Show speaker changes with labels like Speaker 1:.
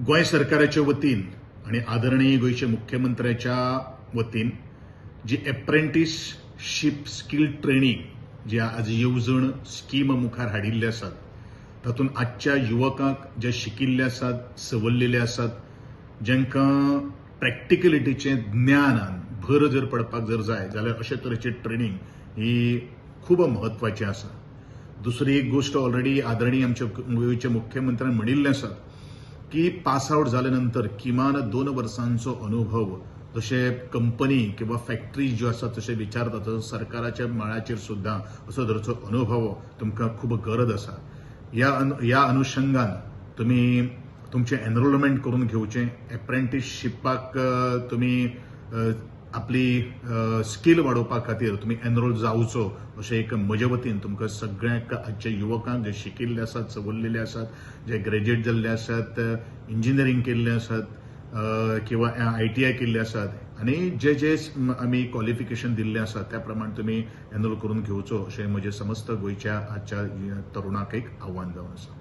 Speaker 1: गोय सरकाराच्या वतीन आणि आदरणीय गोयचे मुख्यमंत्र्याच्या वतीन जी एप्रेंटिसशीप स्किल ट्रेनिंग जी आज येवजण स्कीम मुखार हाडिल्ली आसात तातूंत आजच्या युवकांक जे शिकिल्ले आसात सवरलेले आसात जांकां प्रॅक्टिकलिटीचें ज्ञानान भर जर पडपाक जर जाय जाल्यार अशे तरेची ट्रेनिंग ही खूब म्हत्वाची आसा. दुसरी एक गोष्ट ऑलरेडी आदरणीय आमच्या गोंयच्या मुख्यमंत्र्यान म्हणिल्लें आसा की पास आउट जाल्या नंतर किमान 2 वर्सांचो अनुभव जशे कंपनी किंवा फॅक्टरी ज्यो आसात तशे विचारतात तसो सरकाराच्या मळाचेर सुद्दां असो तरेचो अनुभव तुमकां खूब गरज आसा. ह्या अनुशंगान तुमी तुमचें एनरोलमेंट करून घेवचें. एप्रेंटिसशिपाक तुमी आपली स्कील वाडोवपा खातीर तुमी एनरोल जावचो अशें एक म्हजे वतीन तुमकां सगळ्यांक आजच्या युवकांक जे शिकिल्ले आसात सवरलेले आसात जे ग्रॅज्युएट जाल्ले आसात इंजिनियरींग केल्ले आसात किंवा ITI केल्ले आसात आनी जे जे आमी क्वॉलिफिकेशन दिल्लें आसा त्या प्रमाण तुमी एनरोल करून घेवचो अशें म्हजें समस्त गोंयच्या आजच्या तरुणांक एक आव्हान जावन आसा.